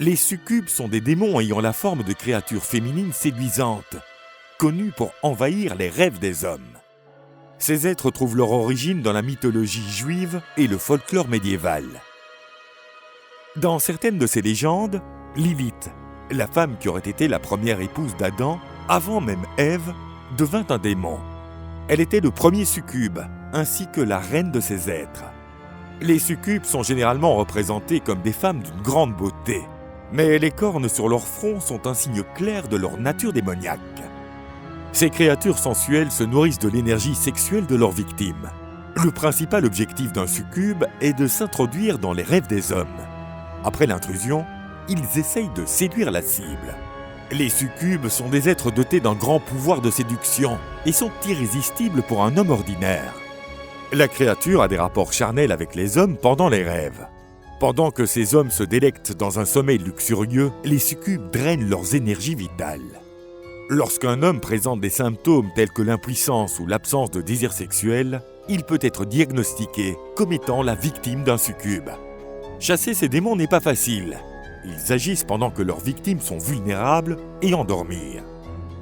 Les succubes sont des démons ayant la forme de créatures féminines séduisantes, connues pour envahir les rêves des hommes. Ces êtres trouvent leur origine dans la mythologie juive et le folklore médiéval. Dans certaines de ces légendes, Lilith, la femme qui aurait été la première épouse d'Adam, avant même Ève, devint un démon. Elle était le premier succube, ainsi que la reine de ces êtres. Les succubes sont généralement représentées comme des femmes d'une grande beauté, mais les cornes sur leur front sont un signe clair de leur nature démoniaque. Ces créatures sensuelles se nourrissent de l'énergie sexuelle de leurs victimes. Le principal objectif d'un succube est de s'introduire dans les rêves des hommes. Après l'intrusion, ils essayent de séduire la cible. Les succubes sont des êtres dotés d'un grand pouvoir de séduction et sont irrésistibles pour un homme ordinaire. La créature a des rapports charnels avec les hommes pendant les rêves. Pendant que ces hommes se délectent dans un sommeil luxurieux, les succubes drainent leurs énergies vitales. Lorsqu'un homme présente des symptômes tels que l'impuissance ou l'absence de désir sexuel, il peut être diagnostiqué comme étant la victime d'un succube. Chasser ces démons n'est pas facile. Ils agissent pendant que leurs victimes sont vulnérables et endormies.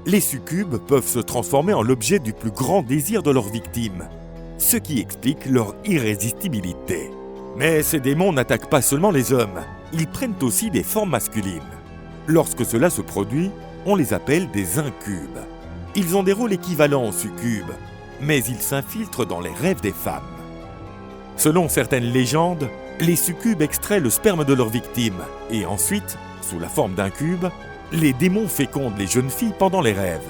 Les succubes peuvent se transformer en l'objet du plus grand désir de leurs victimes, ce qui explique leur irrésistibilité. Mais ces démons n'attaquent pas seulement les hommes, ils prennent aussi des formes masculines. Lorsque cela se produit, on les appelle des incubes. Ils ont des rôles équivalents aux succubes, mais ils s'infiltrent dans les rêves des femmes. Selon certaines légendes, les succubes extraient le sperme de leurs victimes et ensuite, sous la forme d'incubes, les démons fécondent les jeunes filles pendant les rêves.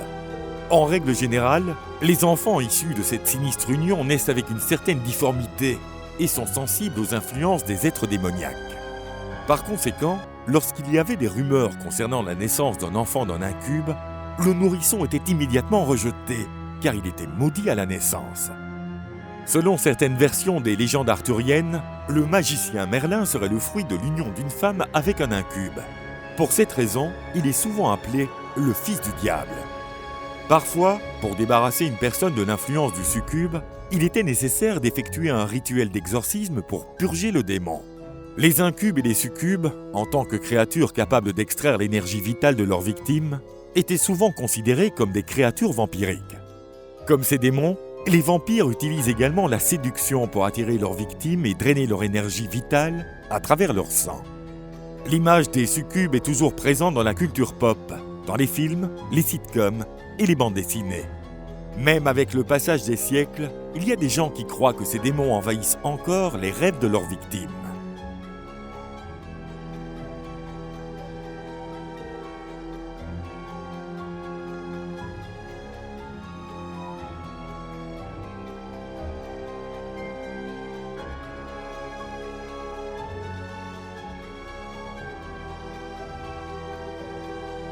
En règle générale, les enfants issus de cette sinistre union naissent avec une certaine difformité et sont sensibles aux influences des êtres démoniaques. Par conséquent, lorsqu'il y avait des rumeurs concernant la naissance d'un enfant d'un incube, le nourrisson était immédiatement rejeté, car il était maudit à la naissance. Selon certaines versions des légendes arthuriennes, le magicien Merlin serait le fruit de l'union d'une femme avec un incube. Pour cette raison, il est souvent appelé le fils du diable. Parfois, pour débarrasser une personne de l'influence du succube, il était nécessaire d'effectuer un rituel d'exorcisme pour purger le démon. Les incubes et les succubes, en tant que créatures capables d'extraire l'énergie vitale de leurs victimes, étaient souvent considérés comme des créatures vampiriques. Comme ces démons, les vampires utilisent également la séduction pour attirer leurs victimes et drainer leur énergie vitale à travers leur sang. L'image des succubes est toujours présente dans la culture pop, dans les films, les sitcoms et les bandes dessinées. Même avec le passage des siècles, il y a des gens qui croient que ces démons envahissent encore les rêves de leurs victimes.